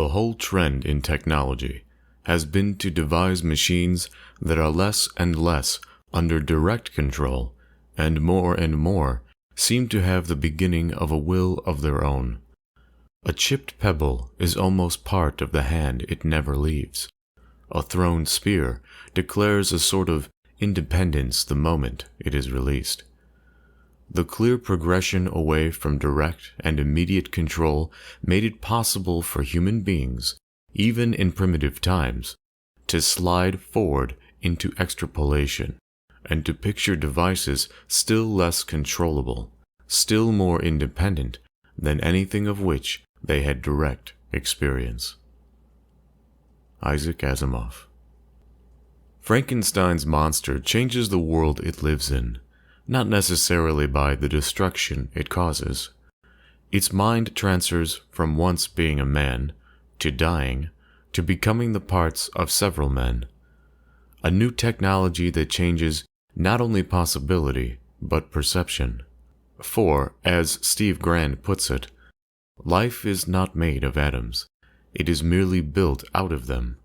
The whole trend in technology has been to devise machines that are less and less under direct control and more seem to have the beginning of a will of their own. A chipped pebble is almost part of the hand it never leaves. A thrown spear declares a sort of independence the moment it is released. The clear progression away from direct and immediate control made it possible for human beings, even in primitive times, to slide forward into extrapolation and to picture devices still less controllable, still more independent than anything of which they had direct experience. Isaac Asimov. Frankenstein's monster changes the world it lives in, not necessarily by the destruction it causes. Its mind transfers from once being a man, to dying, to becoming the parts of several men. A new technology that changes not only possibility, but perception. For, as Steve Grand puts it, life is not made of atoms. It is merely built out of them.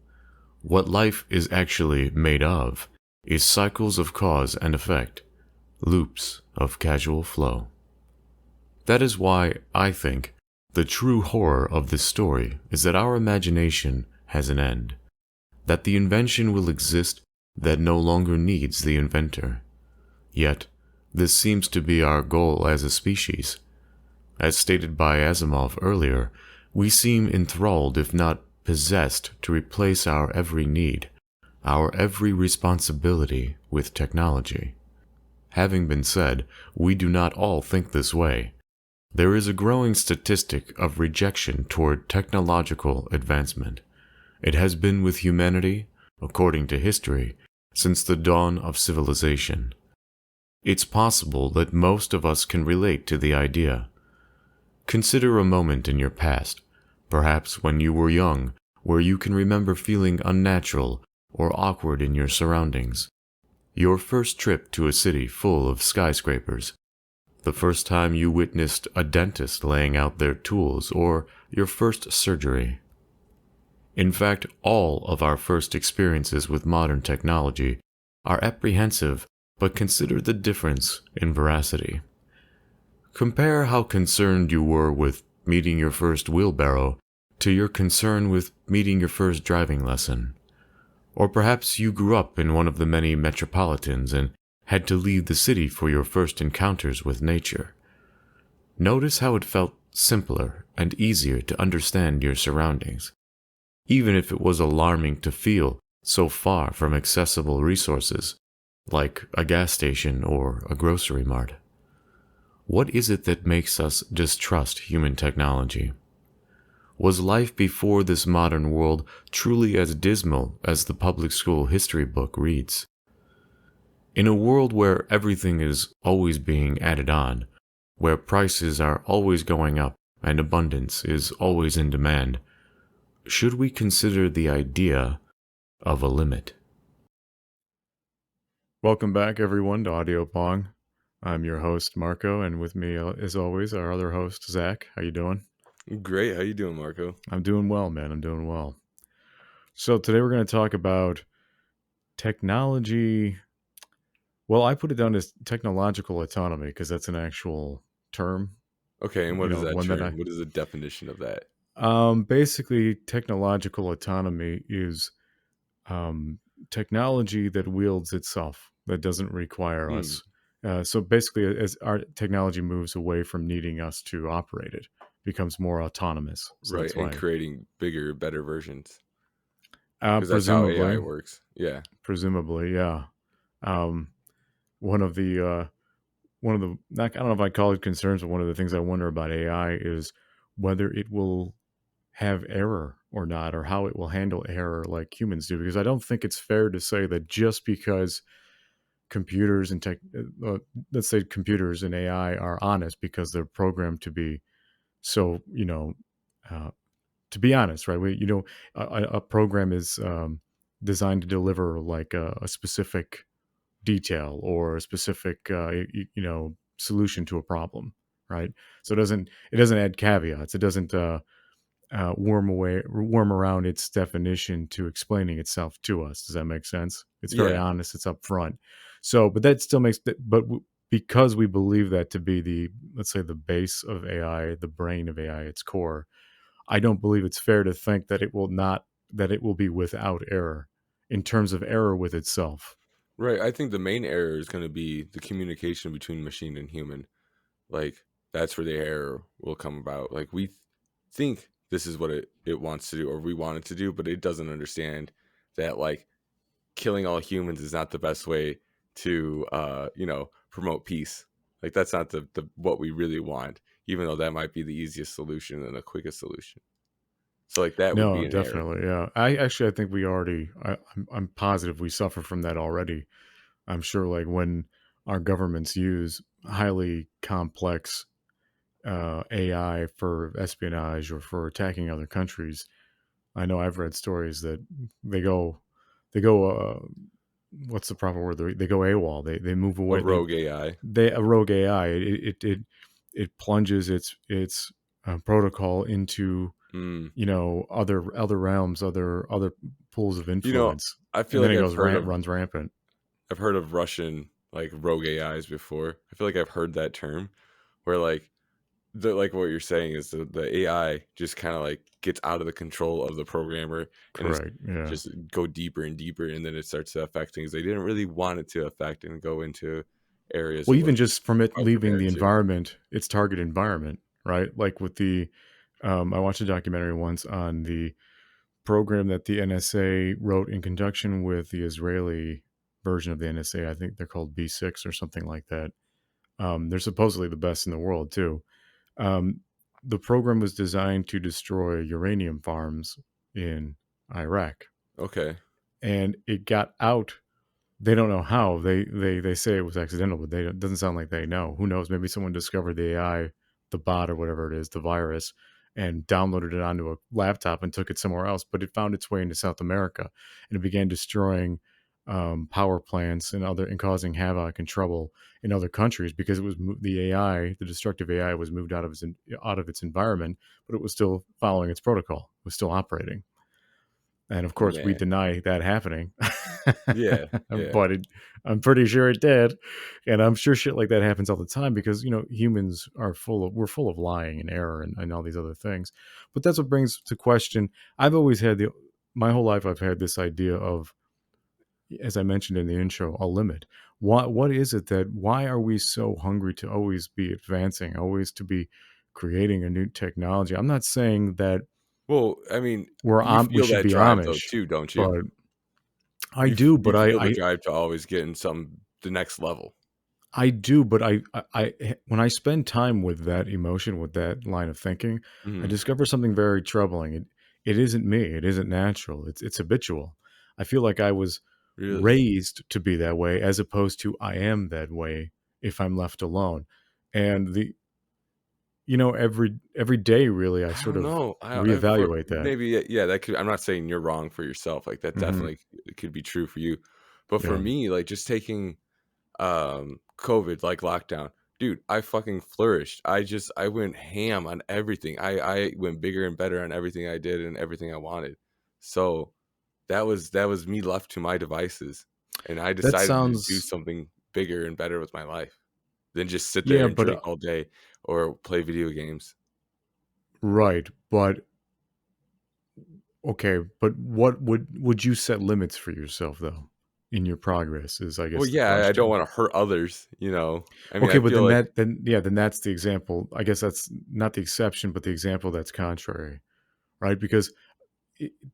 What life is actually made of is cycles of cause and effect, loops of casual flow. That is why I think the true horror of this story is that our imagination has an end, that the invention will exist that no longer needs the inventor. Yet, this seems to be our goal as a species. As stated by Asimov earlier, we seem enthralled, if not possessed, to replace our every need, our every responsibility with technology. Having been said, we do not all think this way. There is a growing statistic of rejection toward technological advancement. It has been with humanity, according to history, since the dawn of civilization. It's possible that most of us can relate to the idea. Consider a moment in your past, perhaps when you were young, where you can remember feeling unnatural or awkward in your surroundings. Your first trip to a city full of skyscrapers. The first time you witnessed a dentist laying out their tools, or your first surgery. In fact, all of our first experiences with modern technology are apprehensive, but consider the difference in veracity. Compare how concerned you were with meeting your first wheelbarrow to your concern with meeting your first driving lesson. Or perhaps you grew up in one of the many metropolitans and had to leave the city for your first encounters with nature. Notice how it felt simpler and easier to understand your surroundings, even if it was alarming to feel so far from accessible resources, like a gas station or a grocery mart. What is it that makes us distrust human technology? Was life before this modern world truly as dismal as the public school history book reads? In a world where everything is always being added on, where prices are always going up and abundance is always in demand, should we consider the idea of a limit? Welcome back, everyone, to Audio Pong. I'm your host, Marco, and with me, as always, our other host, Zach. How you doing? Great. How you doing, Marco? I'm doing well, man. I'm doing well. So today we're going to talk about technology. Well, I put it down as technological autonomy because that's an actual term. Okay, and what is that one term? that What is the definition of that? basically, technological autonomy is technology that wields itself, that doesn't require us. So basically, as our technology moves away from needing us to operate it, becomes more autonomous. So Right, that's and why. creating bigger, better versions. Because that's how Presumably, AI works. Yeah. yeah. One of the I don't know if I call it concerns, but one of the things I wonder about AI is whether it will have error or not, or how it will handle error like humans do. Because I don't think it's fair to say that just because computers and let's say computers and AI are honest because they're programmed to be so, to be honest, right? A program is designed to deliver like a specific detail or a specific solution to a problem, right? So it doesn't add caveats. It doesn't worm around its definition to explaining itself to us. Does that make sense? It's very Yeah. honest. It's upfront. So, but that still makes, because we believe that to be the, let's say, the base of AI, the brain of AI, its core, I don't believe it's fair to think that it will be without error in terms of error with itself. Right. I think the main error is going to be the communication between machine and human. Like that's where the error will come about. Like we think this is what it wants to do or we want it to do, but it doesn't understand that like killing all humans is not the best way to promote peace. Like that's not the what we really want, even though that might be the easiest solution and the quickest solution. So like that would No, be an error. definitely, yeah. I think we already. I'm positive we suffer from that already. I'm sure, like when our governments use highly complex AI for espionage or for attacking other countries. I know I've read stories that they go, they go. What's the proper word? They go AWOL. They move A away. rogue AI. They a rogue AI. It plunges its protocol into Mm. other realms, other pools of You know, influence, I feel and then like it runs rampant. I've heard of Russian like rogue AIs before. I feel like I've heard that term where like like what you're saying is the AI just kind of like gets out of the control of the programmer and it's Correct. Yeah. just go deeper and deeper and then it starts to affect things they didn't really want it to affect and go into areas Well, it even wasn't just from it quite leaving prepared the to. environment, its target environment, right? Like with the, I watched a documentary once on the program that the NSA wrote in conjunction with the Israeli version of the NSA. I think they're called B6 or something like that. They're supposedly the best in the world too. Um, the program was designed to destroy uranium farms in Iraq, Okay. and it got out. They don't know how. They say it was accidental, but it doesn't sound like they know. Who knows? Maybe someone discovered the AI, the bot or whatever it is, the virus, and downloaded it onto a laptop and took it somewhere else. But it found its way into South America, and it began destroying power plants and causing havoc and trouble in other countries because it was the AI, the destructive AI, was moved out of its environment, but it was still following its protocol. It was still operating. And of course, we Man. deny that happening, Yeah. Yeah. but I'm pretty sure it did, and I'm sure shit like that happens all the time because humans we're full of lying and error and all these other things. But that's what brings to question. I've always had my whole life I've had this idea of, as I mentioned in the intro, a limit. What is it that why are we so hungry to always be advancing, always to be creating a new technology? I'm not saying that Well, I mean, you we feel should that be drive though Amish, too, don't you? but I do, You but feel the drive to always get in some the next level. I do, but when I spend time with that emotion, with that line of thinking, I Hmm. discover something very troubling. It isn't me. It isn't natural. It's habitual. I feel like I was Really? raised to be that way, as opposed to I am that way if I'm left alone. And every day, really, I I sort don't of know. For reevaluate that. maybe yeah, that could. I'm not saying you're wrong for yourself. Like that Hmm. definitely could be true for you. But for Yeah, me, like just taking COVID like lockdown, dude, I fucking flourished. I went ham on everything. I went bigger and better on everything I did and everything I wanted. So that was me left to my devices, and I that decided to do sounds something bigger and better with my life than just sit there yeah, and but drink all day or play video games. right, but okay, but what would you set limits for yourself though in your progress is I Well, guess the yeah, I don't question. want to hurt others, you know. I mean, Okay, I but feel like then that's the example. I guess that's not the exception, but the example that's contrary, right? Because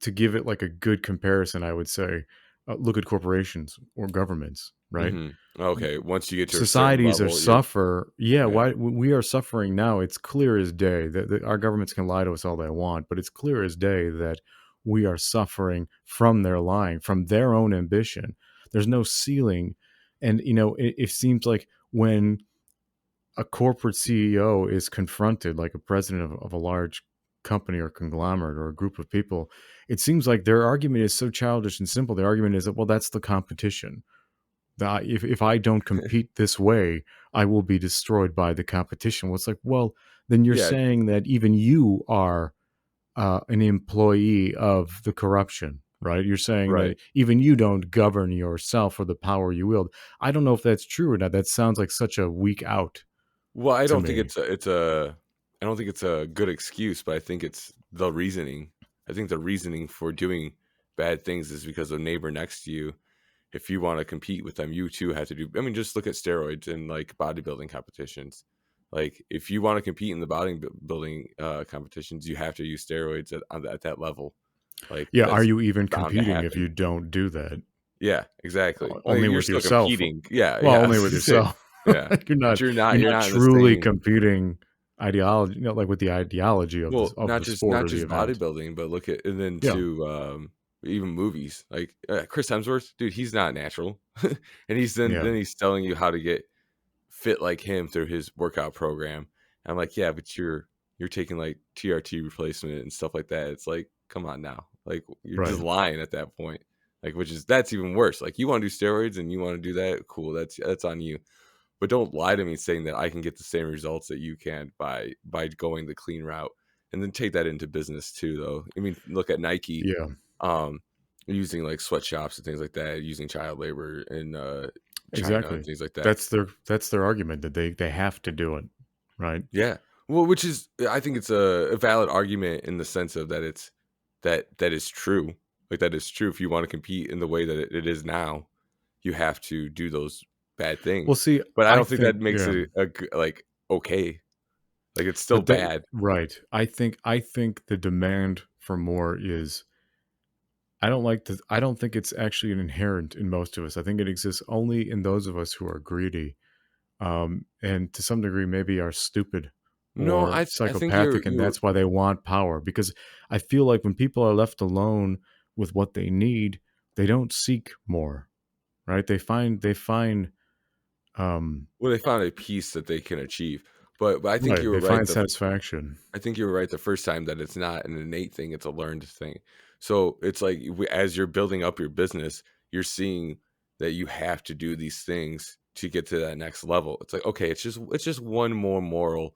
to give it like a good comparison, I would say look at corporations or governments, right? okay, once you get to a certain Societies are level, you're suffer. Yeah, yeah. why we are suffering now? It's clear as day that our governments can lie to us all they want, but it's clear as day that we are suffering from their lying, from their own ambition. There's no ceiling, and it seems like when a corporate CEO is confronted, like a president of a large company or conglomerate or a group of people, it seems like their argument is so childish and simple. The argument is that, well, that's the competition. That if I don't compete this way, I will be destroyed by the competition. Well, it's like, well, then you're Yeah, saying that even you are an employee of the corruption, right? You're saying Right. that even you don't govern yourself or the power you wield. I don't know if that's true or not. That sounds like such a weak out Well, I to don't think me. I don't think it's a good excuse, but I think it's the reasoning. I think the reasoning for doing bad things is because the neighbor next to you, if you want to compete with them, you too have to do. I mean, just look at steroids and like bodybuilding competitions. Like, if you want to compete in the bodybuilding competitions, you have to use steroids at that level. Like, Yeah, are that's you even bound to competing if happen. you don't do that? Yeah, exactly. Like, Only you're with still yourself. competing. Yeah, Well, yeah. I only was with gonna say, yourself. yeah, you're but not you're you're not not in the truly same. competing ideology, like with the ideology Well, of the sport not or the just event. bodybuilding, but look at and then Yeah, to even movies like Chris Hemsworth, dude, he's not natural, and he's yeah, then he's telling you how to get fit like him through his workout program. And I'm like, yeah, but you're taking like TRT replacement and stuff like that. It's like, come on now, like you're just right. lying at that point. Like, which is that's even worse. Like, you want to do steroids and you want to do that, cool. That's on you. But don't lie to me saying that I can get the same results that you can by going the clean route. And then take that into business too, though. I mean, look at Nike, Yeah, um, using like sweatshops and things like that, using child labor in China and exactly. things like that. That's their argument that they have to do it, right? Yeah. Well, which is I think it's a valid argument in the sense of that it's that is true. Like, that is true. If you want to compete in the way that it is now, you have to do those bad Well, things. see, But I I don't think think that makes yeah, it like okay. Like, it's still but that bad. right. I think the demand for more is I don't think it's actually an inherent in most of us. I think it exists only in those of us who are greedy, and to some degree maybe are stupid No, or I think psychopathic, and you're that's why they want power. Because I feel like when people are left alone with what they need, they don't seek more, right? They find um, well, they found a peace that they can achieve. But I think right. you were They right. find satisfaction. I think you were right the first time that it's not an innate thing; it's a learned thing. So it's like as you're building up your business, you're seeing that you have to do these things to get to that next level. It's like, okay, it's just one more moral,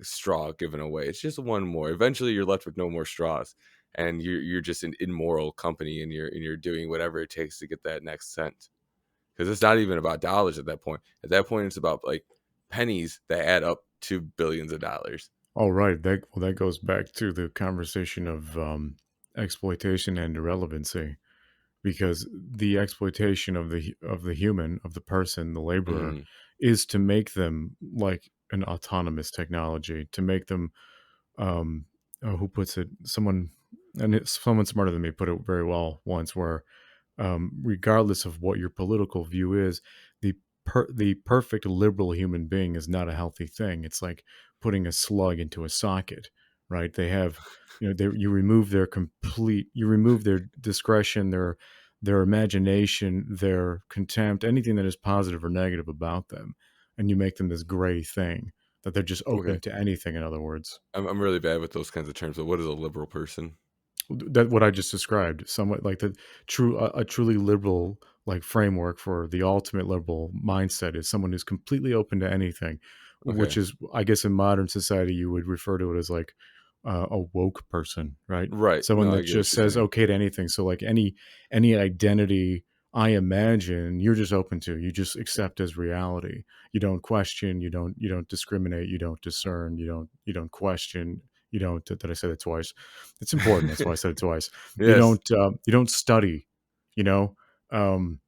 straw given away. It's just one more. Eventually, you're left with no more straws, and you're just an immoral company, and you're doing whatever it takes to get that next cent. Because it's not even about dollars at that point. At that point, it's about like pennies that add up to billions of dollars. All right. That goes back to the conversation of exploitation and irrelevancy, because the exploitation of the human, of the person, the laborer, Mhm. is to make them like an autonomous technology, to make them who puts it, someone, and someone smarter than me put it very well once, where regardless of what your political view is, the the perfect liberal human being is not a healthy thing. It's like putting a slug into a socket, right? They have, you remove their discretion, their imagination, their contempt, anything that is positive or negative about them, and you make them this gray thing that they're just Okay. open to anything. In other words, I'm really bad with those kinds of terms, but what is a liberal person? that what I just described, somewhat like the a truly liberal like framework for the ultimate liberal mindset is someone who's completely open to anything, which Okay. is, I guess, in modern society you would refer to it as like a woke person, right? Right. Someone No, I that get what just you're says saying. okay to anything. So like any identity I imagine, you're just open to, you just accept as reality. You don't question, you don't discriminate, you don't discern, you don't question, you don't. Did I say that twice? It's important. That's why I said it twice. Yes. You don't study. You know. Um,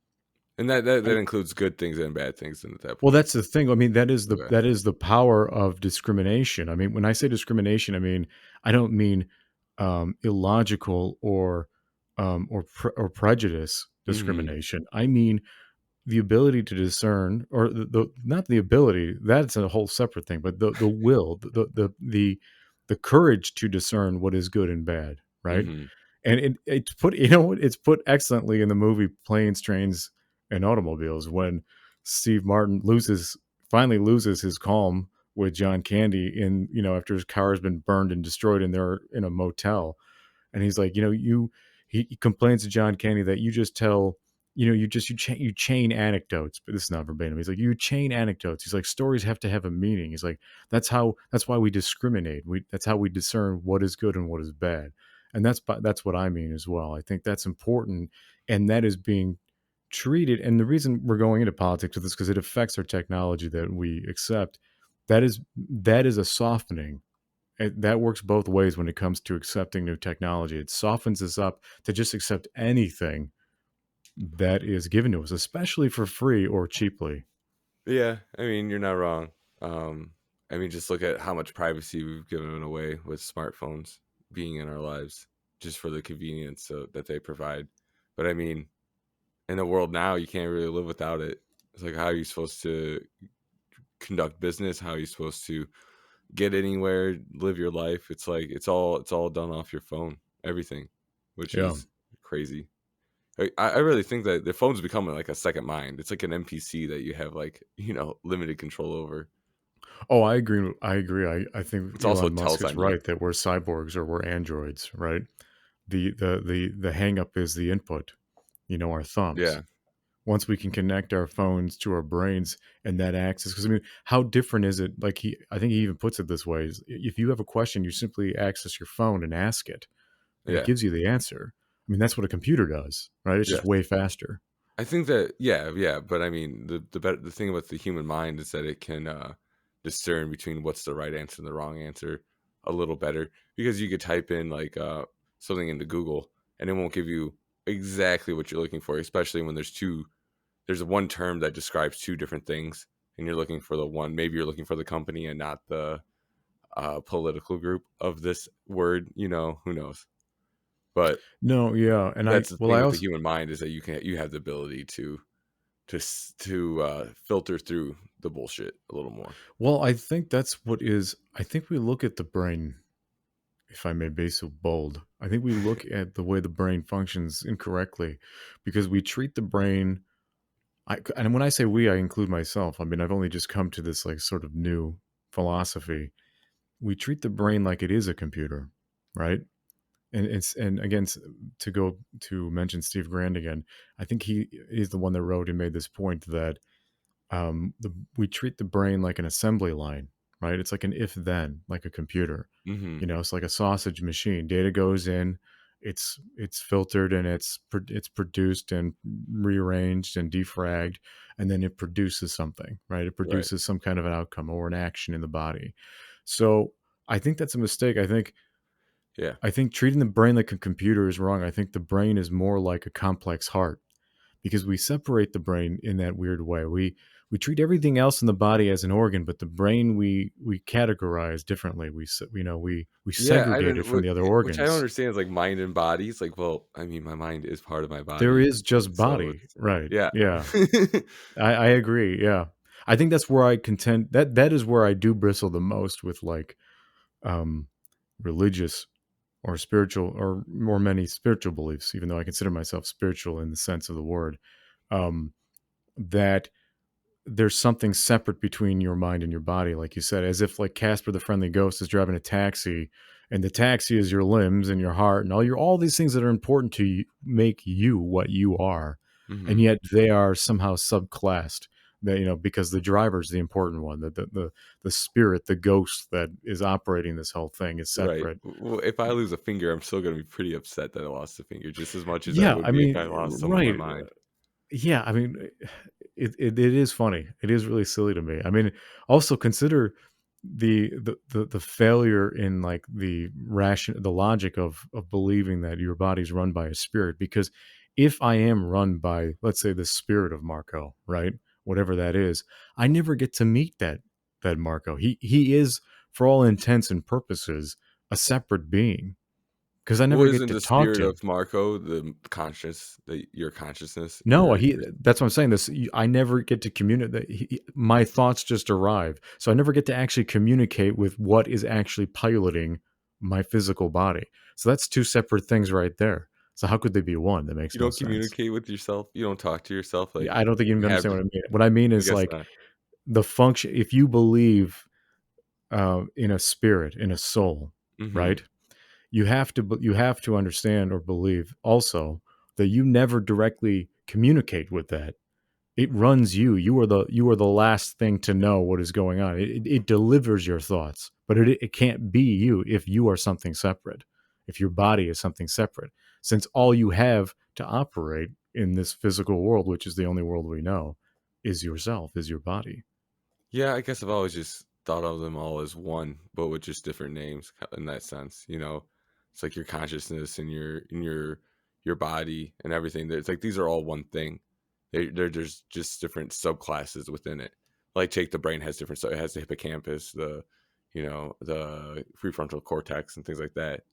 And that I, includes good things and bad things at that well, point. that's the thing. I mean, Okay. that is the power of discrimination. I mean, when I say discrimination, I mean I don't mean illogical or prejudice Mhm. discrimination. I mean the ability to discern, or not the ability. That's a whole separate thing. But the will, the courage to discern what is good and bad. Right. Mhm. And it's put, it's put excellently in the movie Planes, Trains, and Automobiles, when Steve Martin finally loses his calm with John Candy in, after his car has been burned and destroyed and they're in a motel. And he's like, he complains to John Candy that you just tell you chain anecdotes, but this is not verbatim. He's like, you chain anecdotes. He's like, stories have to have a meaning. He's like, that's why we discriminate. That's how we discern what is good and what is bad. And that's what I mean as well. I think that's important, and that is being treated. And the reason we're going into politics with this, because it affects our technology that we accept. That is a softening. That works both ways when it comes to accepting new technology. It softens us up to just accept anything that is given to us, especially for free or cheaply. Yeah, I mean, you're not wrong. Um, I mean, just look at how much privacy we've given away with smartphones being in our lives, just for the convenience that they provide. But I mean, in the world now, you can't really live without it. It's like, how are you supposed to conduct business? How are you supposed to get anywhere, live your life? It's like it's all done off your phone, everything, which Yeah. is crazy. I really think that the phone's becoming like a second mind. It's like an NPC that you have like, limited control over. Oh, I agree. I agree. I think It's also Elon Musk tells is on you. right that we're cyborgs or we're androids, right? The hang up is the input, our thumbs. Yeah. Once we can connect our phones to our brains and that access, because I mean, how different is it? Like I think he even puts it this way: is if you have a question, you simply access your phone and ask it, and it Yeah. gives you the answer. I mean, that's what a computer does, right? It's just Yeah. way faster. I think that yeah, but I mean the thing about the human mind is that it can discern between what's the right answer and the wrong answer a little better, because you could type in like something into Google and it won't give you exactly what you're looking for, especially when there's one term that describes two different things and you're looking for the one, maybe you're looking for the company and not the political group of this word, who knows. But No, yeah, and that's the I thing with the also human mind, is that you have the ability to filter through the bullshit a little more. well, I think that's what is. I think we look at the brain, if I may be so bold. I think we look at the way the brain functions incorrectly, because we treat the brain. And when I say we, I include myself. I mean, I've only just come to this like sort of new philosophy. We treat the brain like it is a computer, right? And again, to go to mention Steve Grand again, I think he is the one that wrote and made this point that we treat the brain like an assembly line, right? It's like an if then, like a computer. Hmm. It's like a sausage machine. Data goes in, it's filtered and it's produced and rearranged and defragged, and then it produces something, right? It Right. produces some kind of an outcome or an action in the body. So I think that's a mistake. Yeah. I think treating the brain like a computer is wrong. I think the brain is more like a complex heart, because we separate the brain in that weird way. We treat everything else in the body as an organ, but the brain we categorize differently. We Yeah. I segregate don't. it from the other Which I don't organs. understand is like mind and body. It's like, well, I mean, my mind is part of my There body, is just so body, it's right? yeah. Yeah, I agree. Yeah, I think that's where I contend that is where I do bristle the most with like um, religious or spiritual or more many spiritual beliefs, even though I consider myself spiritual in the sense of the word. Um, that there's something separate between your mind and your body, like you said, as if like Casper the Friendly Ghost is driving a taxi, and the taxi is your limbs and your heart and all these things that are important to you, make you what you are, and Hmm. yet they are somehow subclassed. That because the driver's the important one, the spirit, the ghost that is operating this whole thing is Right. separate. Well, if I lose a finger, I'm still gonna be pretty upset that I lost a finger, just as much as I Yeah, would I be if mean, I lost some of my right. mind. Yeah, I mean, it is funny. It is really silly to me. I mean, also consider the failure in like the logic of believing that your body's run by a spirit. Because if I am run by, let's say, the spirit of Marco, right, whatever that is, I never get to meet that Marco. He is, for all intents and purposes, a separate being, because I Well, never get isn't to the talk spirit to of him. Marco your consciousness, No, that's what I'm saying. I never get to communicate. My thoughts just arrive, so I never get to actually communicate with what is actually piloting my physical body. So that's two separate things right there. So how could they be one? That makes you no don't sense. communicate with yourself. You don't talk to yourself. Yeah, Like I don't think you you even have. understand what I mean. What I mean I is guess like not. the function. If you believe in a spirit, in a soul, Hmm. right? You have to understand or believe also that you never directly communicate with that. It runs you. You are the last thing to know what is going on. It delivers your thoughts, but it can't be you if you are something separate. If your body is something separate, since all you have to operate in this physical world, which is the only world we know, is yourself, is your body. Yeah, I guess I've always just thought of them all as one, but with just different names in that sense. You know, it's like your consciousness and your body and everything. It's like these are all one thing. They're just different subclasses within it. Like take the brain has different. So it has the hippocampus, the prefrontal cortex, and things like that.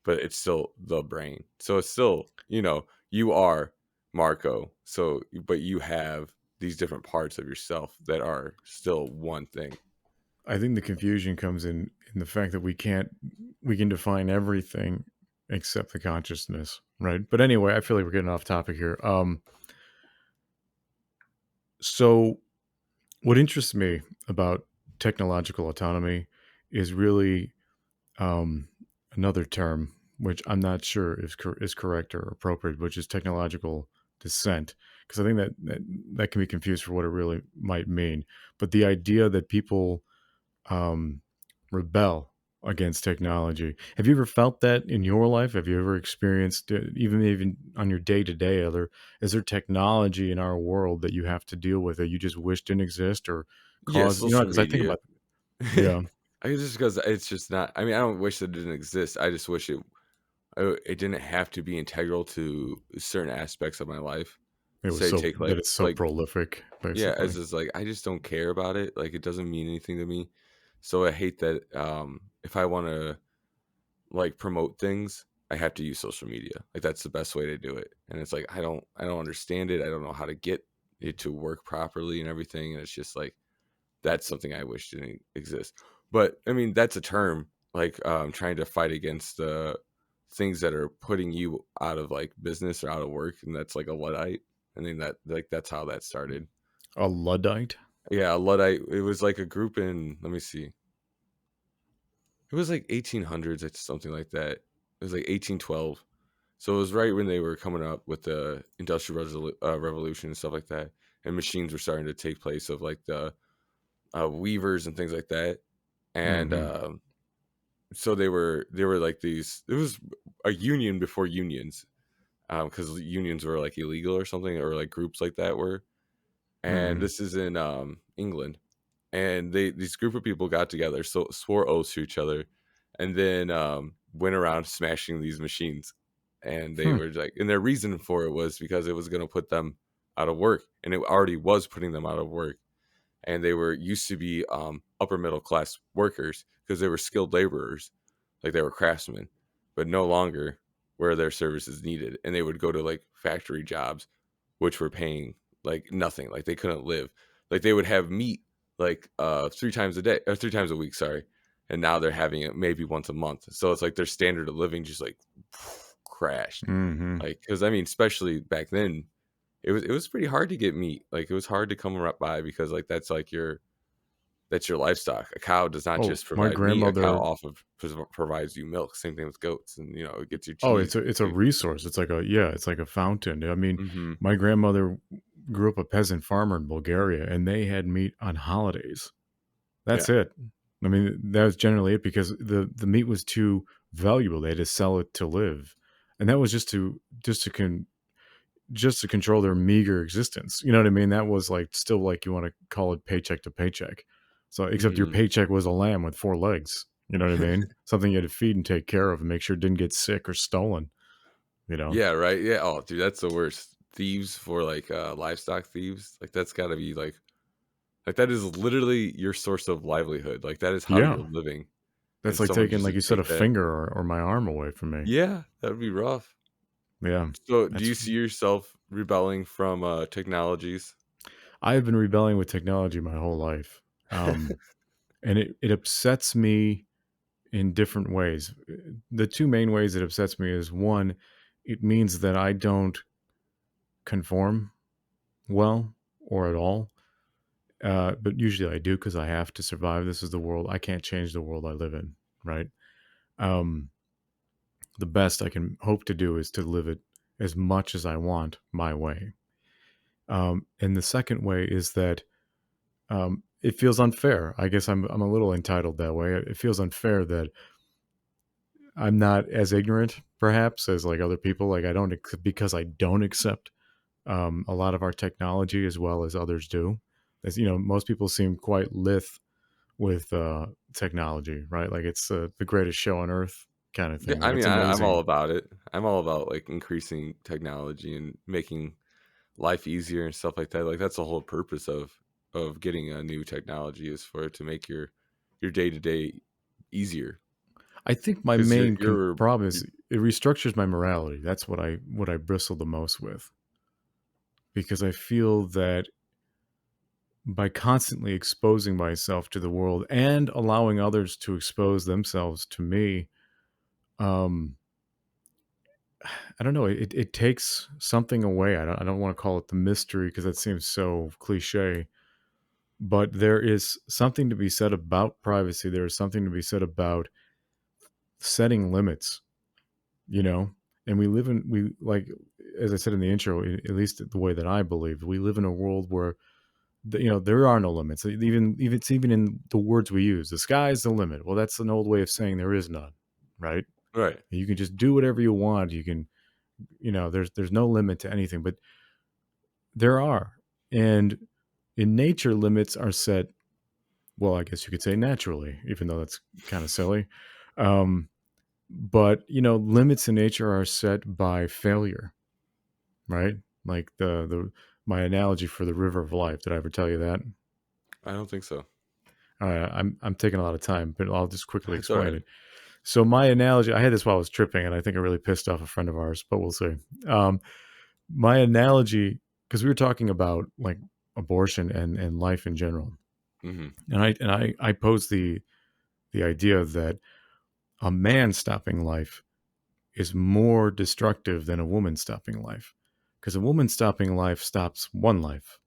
But it's still the brain. So it's still you are Marco. So but you have these different parts of yourself that are still one thing. I think the confusion comes in the fact that we can define everything except the consciousness, right? But anyway, I feel like we're getting off topic here. So what interests me about technological autonomy is really um, another term which I'm not sure is correct or appropriate, which is technological dissent, because I think that can be confused for what it really might mean. But the idea that people um, rebel against technology. Have you ever felt that in your life? Have you ever experienced even on your day to day? Is there technology in our world that you have to deal with that you just wish didn't exist or Yeah, cause? You know, social because I think media. about yeah, I guess just because it's just not. I mean, I don't wish that it didn't exist. I just wish it didn't have to be integral to certain aspects of my life. it was Say, so take that it's so like prolific, yeah, as basically. is like I just don't care about it. Like it doesn't mean anything to me. So I hate that. If I want to like promote things, I have to use social media. Like that's the best way to do it. And it's like I don't understand it. I don't know how to get it to work properly and everything. And it's just like that's something I wish didn't exist. But I mean, that's a term like trying to fight against things that are putting you out of like business or out of work, and that's like a luddite. I think that like that's how that started. A Luddite. Yeah, a luddite. It was like a group in. Let me see. It was like 1800s, it's something like that. It was like 1812. So it was right when they were coming up with the industrial revolution and stuff like that, and machines were starting to take place of like the weavers and things like that. And Mm-hmm. so they were like these. It was a union before unions, because unions were like illegal or something, or like groups like that were. And Mm-hmm. this is in England, and these group of people got together, so swore oaths to each other, and then went around smashing these machines. And they Hmm. were like, and their reason for it was because it was going to put them out of work, and it already was putting them out of work. And they were used to be upper middle class workers because they were skilled laborers, like they were craftsmen, but no longer were their services needed. And they would go to like factory jobs, which were paying like nothing, like they couldn't live. Like they would have meat like 3 times a day or 3 times a week, sorry. And now they're having it maybe once a month. So it's like their standard of living just like crashed. Mm-hmm. Like, because I mean, especially back then, it was pretty hard to get meat. Like it was hard to come up by because like that's your livestock. A cow does not Oh, just my provide meat. A cow grandmother. also provides you milk. Same thing with goats, and it gets you Oh, cheese. it's a resource. It's like it's like a fountain. I mean, Mm-hmm. my grandmother grew up a peasant farmer in Bulgaria, and they had meat on holidays. Yeah. That's it. I mean, that was generally it because the meat was too valuable. They had to sell it to live, and that was just to control their meager existence. You know what I mean? That was like still like you want to call it paycheck to paycheck. So except your Mm-hmm. paycheck was a lamb with four legs. You know what I mean? Something you had to feed and take care of and make sure it didn't get sick or stolen. You know? Yeah. Right. Yeah. Oh, dude, that's the worst. Thieves for like livestock thieves. Like that's got to be like that is literally your source of livelihood. Like that is how Yeah. you're living, That's and like someone taking, just like to you said, a take that. finger or my arm away from me. Yeah, that would be rough. Yeah. So, do That's you see yourself rebelling from technologies? I've been rebelling with technology my whole life. And it upsets me in different ways. The two main ways it upsets me is one, it means that I don't conform well or at all. But usually I do because I have to survive. This is the world. I can't change the world I live in, right? Um, the best I can hope to do is to live it as much as I want my way. And the second way is that it feels unfair. I guess I'm a little entitled that way. It feels unfair that I'm not as ignorant, perhaps, as like other people. Like because I don't accept a lot of our technology as well as others do. As most people seem quite lithe with technology, right? Like it's the greatest show on earth kind of Yeah, thing. I Like mean, it's I'm all amazing. about it. I'm all about like increasing technology and making life easier and stuff like that. Like that's the whole purpose of getting a new technology is for it to make your day to day easier. I think my Because main you're problem is you, it restructures my morality. That's what I bristle the most with, because I feel that by constantly exposing myself to the world and allowing others to expose themselves to me, um, I don't know. It takes something away. I don't want to call it the mystery because that seems so cliche. But there is something to be said about privacy. There is something to be said about setting limits. You know, and we like, as I said in the intro, at least the way that I believe, we live in a world where there are no limits. Even it's even in the words we use. The sky's the limit. Well, that's an old way of saying there is none, right? right. You can just do whatever you want. You can, there's no limit to anything, but there are. And in nature, limits are set, well, I guess you could say naturally, even though that's kind of silly. Um, but limits in nature are set by failure, right? Like the my analogy for the river of life. Did I ever tell you that? I don't think so. I'm taking a lot of time, but I'll just quickly It's all explain right. it. So my analogy, I had this while I was tripping, and I think I really pissed off a friend of ours, but we'll see. Um, my analogy, because we were talking about like abortion and life in general, Hmm. and I posed the idea that a man stopping life is more destructive than a woman stopping life, because a woman stopping life stops one life,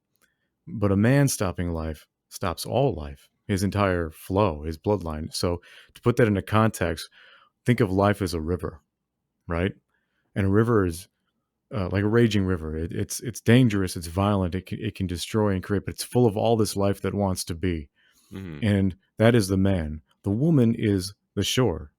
but a man stopping life stops all life, his entire flow, his bloodline. So to put that into context, think of life as a river, right? And a river is like a raging river. It's dangerous. It's violent. It can destroy and create, but it's full of all this life that wants to be. Hmm. And that is the man. The woman is the shore,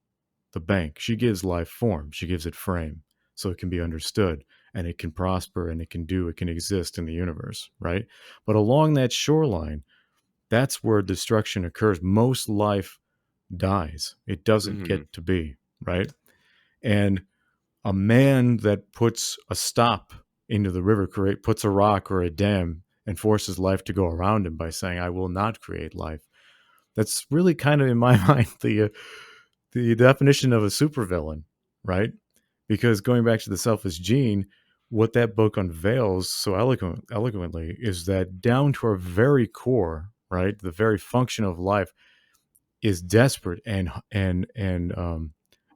the bank. She gives life form. She gives it frame so it can be understood and it can prosper and it can exist in the universe, right? But along that shoreline, that's where destruction occurs. Most life dies. It doesn't Hmm. get to be, right? And a man that puts a stop into the river, puts a rock or a dam and forces life to go around him by saying, I will not create life. That's really kind of, in my mind, the definition of a supervillain, right? Because going back to the selfish gene, what that book unveils so eloquently is that down to our very core, right, the very function of life is desperate and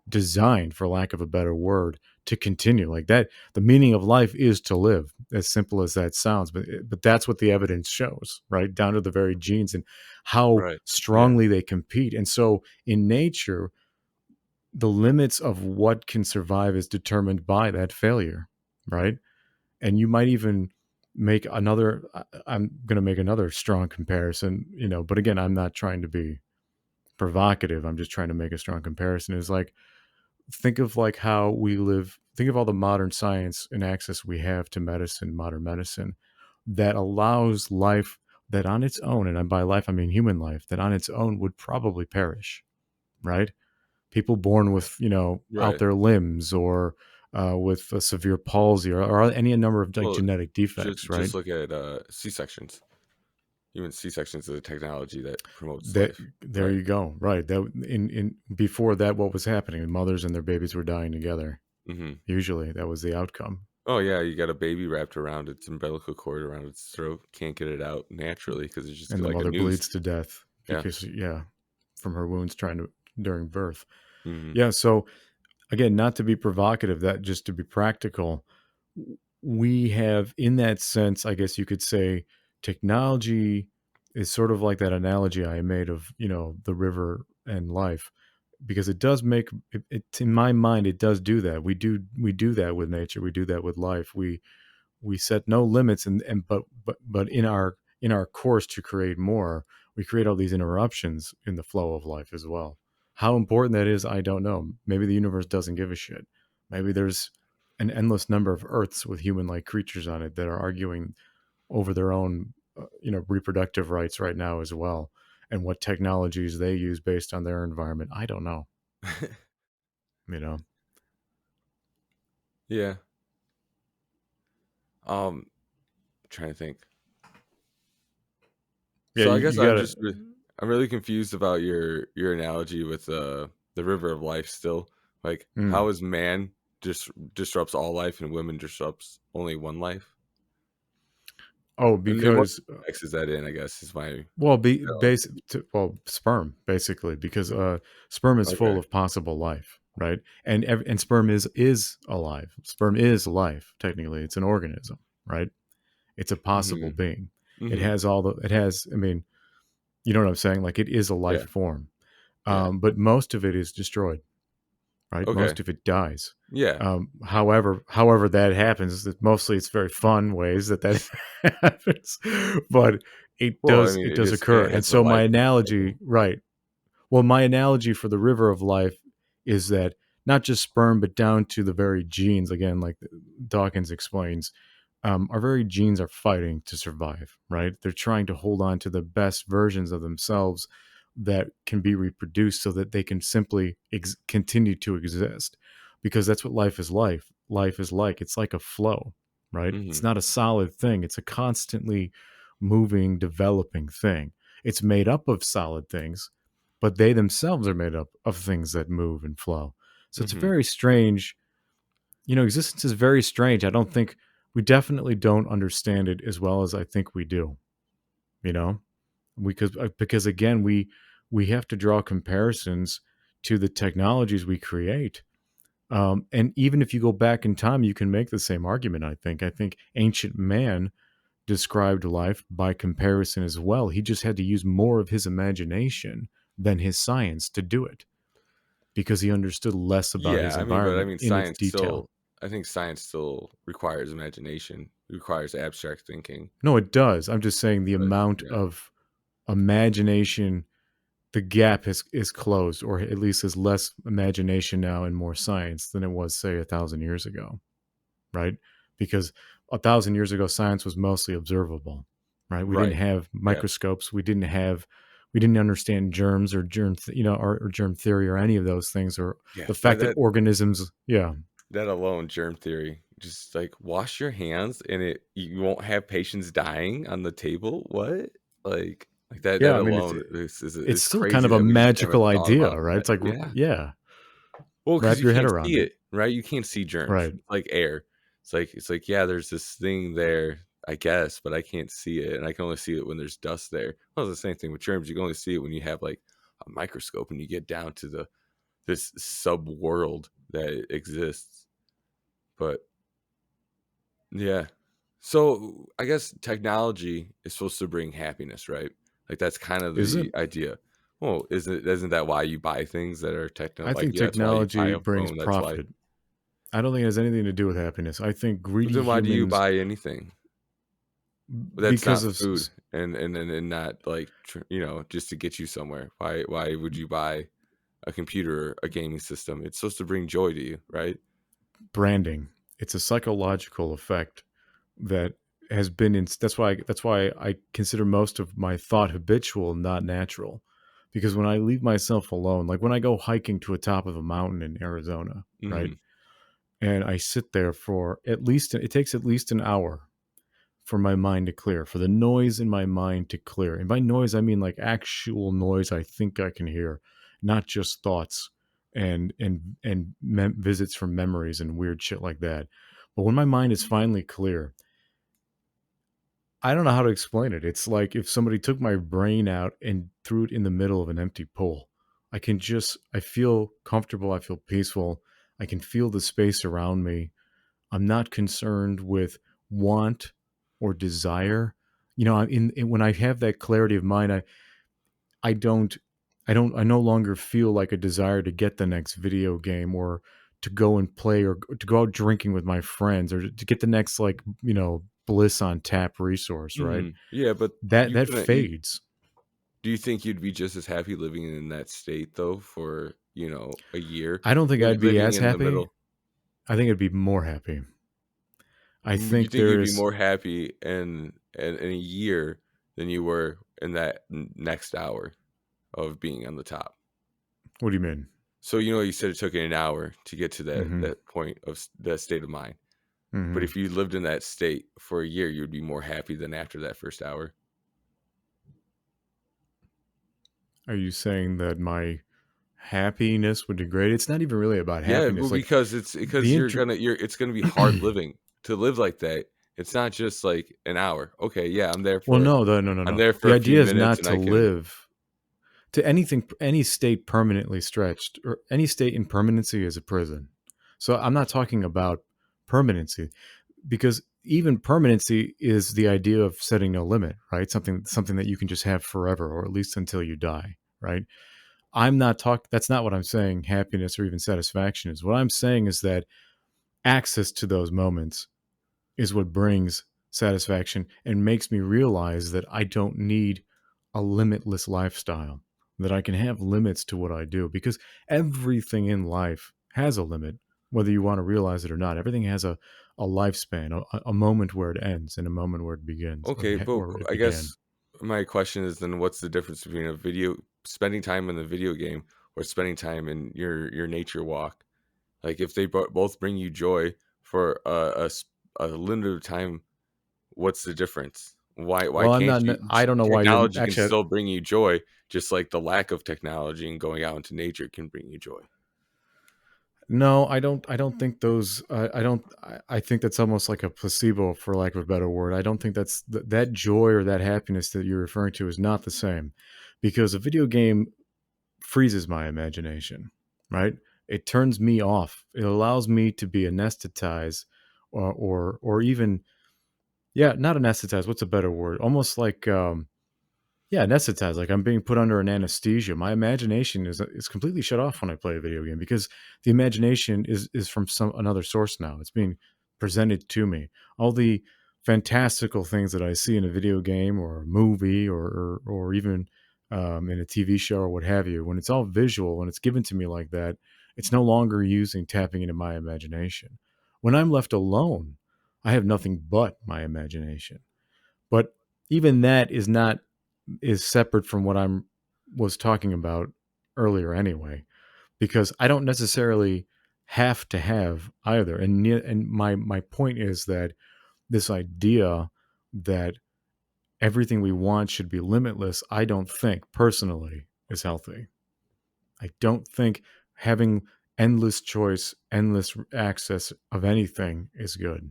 designed, for lack of a better word, to continue like that. The meaning of life is to live, as simple as that sounds, but that's what the evidence shows, right, down to the very genes and how Right. Yeah. strongly they compete. And so in nature, the limits of what can survive is determined by that failure, right? And you might even make another, I'm going to make another strong comparison, but again, I'm not trying to be provocative. I'm just trying to make a strong comparison. Is like, think of like how we live, think of all the modern science and access we have to medicine, modern medicine, that allows life that on its own, and by life I mean human life, that on its own would probably perish, right? People born with out Right. their limbs, or with a severe palsy, or any number of like Well, genetic defects, right? just look at C sections. Even C sections is a technology that promotes That life. there Right. you go, right? That in before that, what was happening? Mothers and their babies were dying together. Hmm. Usually, that was the outcome. Oh yeah, you got a baby wrapped around its umbilical cord around its throat. Can't get it out naturally because it's just And the like a mother noose. bleeds to death Yeah. because, yeah, from her wounds trying to during birth. Hmm. Yeah, so again, not to be provocative, that just to be practical, we have, in that sense, I guess you could say, technology is sort of like that analogy I made of the river and life, because it does make it, in my mind, it does do that. We do that with nature. We do that with life. we set no limits, and but in our course to create more, we create all these interruptions in the flow of life as well. How important that is, I don't know. Maybe the universe doesn't give a shit. Maybe there's an endless number of Earths with human-like creatures on it that are arguing over their own, reproductive rights right now as well, and what technologies they use based on their environment. I don't know. You know, Yeah. Trying to think. yeah, So I you guess got to. I'm really confused about your analogy with the river of life still. Like how is man just disrupts all life and women disrupts only one life? Oh, And what because context is that in, I guess, is my well, analogy. sperm basically, because sperm is full Okay. of possible life, right? And sperm is alive. Sperm is life. Technically, it's an organism, right? It's a possible Mm-hmm. being. It Mm-hmm. has all the. It has. I mean, you know what I'm saying? Like it is a life Yeah. form. Yeah. But most of it is destroyed, right? Okay. Most of it dies. Yeah. However that happens, mostly it's very fun ways that happens, but Well, I mean, it does occur. it And has a so my life analogy, cycle. right? Well, my analogy for the river of life is that not just sperm, but down to the very genes. Again, like Dawkins explains, our very genes are fighting to survive, right? They're trying to hold on to the best versions of themselves that can be reproduced so that they can simply continue to exist, because that's what life is like. Life is like, it's like a flow, right? It's Mm-hmm. not a solid thing. It's a constantly moving, developing thing. It's made up of solid things, but they themselves are made up of things that move and flow. So it's a Mm-hmm. very strange, existence is very strange. I don't think we definitely don't understand it as well as I think we do. You know, because again, we have to draw comparisons to the technologies we create. And even if you go back in time, you can make the same argument. I think ancient man described life by comparison as well. He just had to use more of his imagination than his science to do it, because he understood less about Yeah, his I mean, but I environment mean, in its detail. I think science still requires imagination, requires abstract thinking. No, it does. I'm just saying the But amount yeah, of imagination, the gap is closed, or at least is less imagination now and more science than it was, say, 1,000 years ago, right? Because 1,000 years ago, science was mostly observable, right? We didn't right. have Yeah, microscopes. We didn't understand germs or or germ theory or any of those things, or yeah. the fact that organisms, yeah, That alone, germ theory, just like wash your hands and you won't have patients dying on the table. What? Like that yeah. that I mean, alone it's is still kind crazy of a that we just never magical thought idea, about right? that. It's like, Yeah. yeah, Well, because wrap you your head can't around see it, it, right? You can't see germs. right? It's like air. It's like yeah, there's this thing there, I guess, but I can't see it, and I can only see it when there's dust there. Well, it's the same thing with germs. You can only see it when you have like a microscope and you get down to this sub world that exists. But yeah, so I guess technology is supposed to bring happiness, right? Like that's kind of Is the it? idea. Well, isn't that why you buy things that are I like think yeah, that's why you buy technology a brings phone. That's why. profit. I don't think it has anything to do with happiness. I think greedy Then why do you humans, buy anything that's because not of food and not like just to get you somewhere? Why would you buy a computer, a gaming system? It's supposed to bring joy to you, right? branding. It's a psychological effect that has been in. That's why I consider most of my thought habitual, not natural. Because when I leave myself alone, like when I go hiking to a top of a mountain in Arizona, right, Hmm. and I sit there for it takes at least an hour for my mind to clear, for the noise in my mind to clear. And by noise, I mean like actual noise I think I can hear, not just thoughts and visits from memories and weird shit like that. But when my mind is finally clear, I don't know how to explain it. It's like if somebody took my brain out and threw it in the middle of an empty pool. I feel comfortable. I feel peaceful. I can feel the space around me. I'm not concerned with want or desire. When I have that clarity of mind, I don't, I no longer feel like a desire to get the next video game or to go and play or to go out drinking with my friends or to get the next like, bliss on tap resource, right? Yeah, but you That couldn't. fades. Do you think you'd be just as happy living in that state though for a year, I don't think I'd be living as in the happy. middle? I think I'd be more happy. I You think think you'd be there's more happy in a year than you were in that next hour of being on the top? what do you mean? So you said it took you an hour to get to Mm-hmm. that point of that state of mind. But Mm-hmm. if you lived in that state for a year, you'd be more happy than after that first hour. Are you saying that my happiness would degrade? It's not even really about Yeah, well, happiness. Like because the inter it's gonna be hard living to live like that. It's not just like an hour. Okay, yeah, well, no, no, I'm no. there for The a few idea is minutes not and to I can. live to any state permanently stretched, or any state in permanency is a prison. So I'm not talking about permanency, because even permanency is the idea of setting no limit, right? Something that you can just have forever, or at least until you die, right? I'm not talking. That's not what I'm saying. Happiness or even satisfaction is. What I'm saying is that access to those moments is what brings satisfaction and makes me realize that I don't need a limitless lifestyle, that I can have limits to what I do, because everything in life has a limit, whether you want to realize it or not. Everything has a lifespan, a moment where it ends and a moment where it begins, Okay, but or it I began. guess my question is then what's the difference between spending time in the video game or spending time in your nature walk? Like if they both bring you joy for a limited time, what's the difference? Why Well, can't you? I don't know why you're Technology can actually. still bring you joy, just like the lack of technology and going out into nature can bring you joy. No, I don't. I don't think those. I don't. I think that's almost like a placebo, for lack of a better word. I don't think that joy or that happiness that you're referring to is not the same, because a video game freezes my imagination. Right? It turns me off. It allows me to be anesthetized, or even, yeah, not anesthetized. What's a better word? Almost like yeah, anesthetized. Like I'm being put under an anesthesia. My imagination is completely shut off when I play a video game, because the imagination is from some another source now. It's being presented to me. All the fantastical things that I see in a video game or a movie, or even in a TV show or what have you, when it's all visual and it's given to me like that, it's no longer using tapping into my imagination. When I'm left alone, I have nothing but my imagination. But even that is separate from what I'm was talking about earlier anyway, because I don't necessarily have to have either. And my point is that this idea that everything we want should be limitless, I don't think personally is healthy. I don't think having endless choice, endless access of anything is good.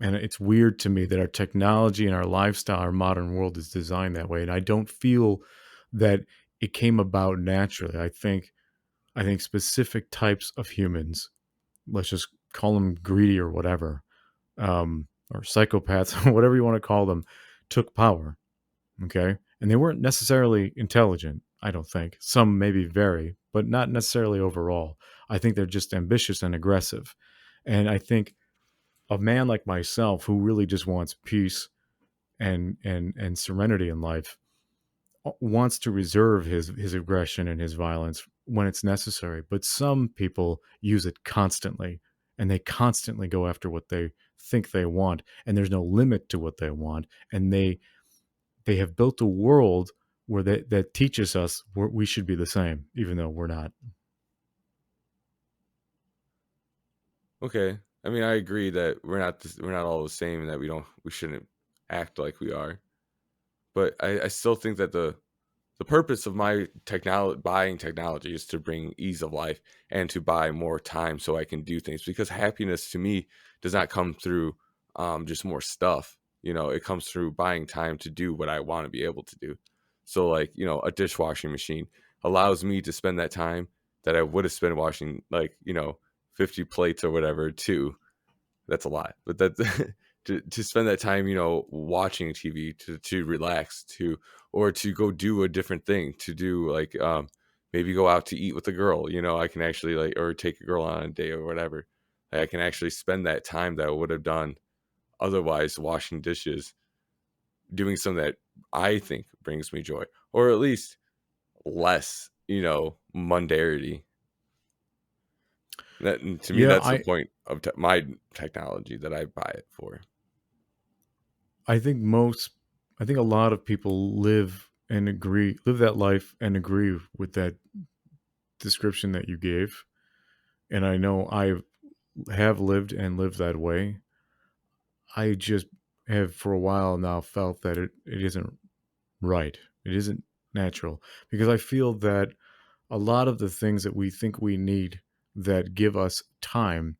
And it's weird to me that our technology and our lifestyle, our modern world is designed that way. And I don't feel that it came about naturally. I think specific types of humans, let's just call them greedy or whatever, or psychopaths, whatever you want to call them, took power. Okay. And they weren't necessarily intelligent, I don't think. Some maybe very, but not necessarily overall. I think they're just ambitious and aggressive. And I think a man like myself, who really just wants peace and serenity in life, wants to reserve his aggression and his violence when it's necessary. But some people use it constantly, and they constantly go after what they think they want, and there's no limit to what they want. And they have built a world where that teaches us we should be the same, even though we're not. Okay, I mean I agree that we're not all the same and that we shouldn't act like we are. But I still think that the purpose of my buying technology is to bring ease of life and to buy more time so I can do things, because happiness to me does not come through just more stuff. It comes through buying time to do what I want to be able to do. So like, a dishwashing machine allows me to spend that time that I would have spent washing, like, 50 plates or whatever too. That's a lot, but that's to spend that time, watching TV to relax, or to go do a different thing, to do like maybe go out to eat with a girl. I can actually like, or take a girl on a date or whatever. Like, I can actually spend that time that I would have done otherwise washing dishes, doing something that I think brings me joy, or at least less, mundarity. To me, Yeah, that's the point of my technology that I buy it for. I think a lot of people live that life and agree with that description that you gave. And I know I have lived and lived that way. I just have for a while now felt that it isn't right. It isn't natural because I feel that a lot of the things that we think we need that give us time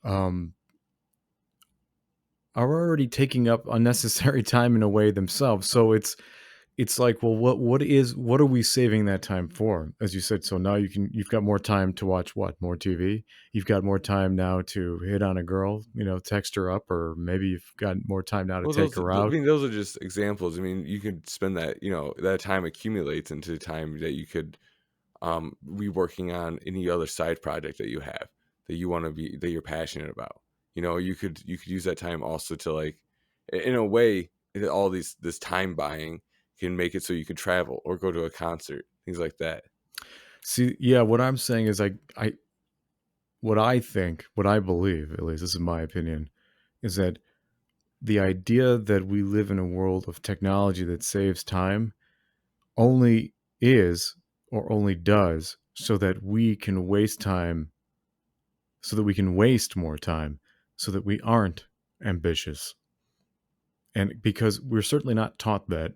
um, are already taking up unnecessary time in a way themselves. So it's like, well, what are we saving that time for? As you said, so now you've got more time to watch more TV. You've got more time now to hit on a girl, text her up, or maybe you've got more time now to Well, take her out. those are just examples. I mean, you could spend that, that time accumulates into time that you could be working on any other side project that you have that you want to be, that you're passionate about. You could use that time also to, like, in a way, all this time buying can make it so you could travel or go to a concert, things like that. See, yeah, what I'm saying is what I think, what I believe, at least this is my opinion, is that the idea that we live in a world of technology that saves time only is or only does so that we can waste time, so that we can waste more time, so that we aren't ambitious. And because we're certainly not taught that,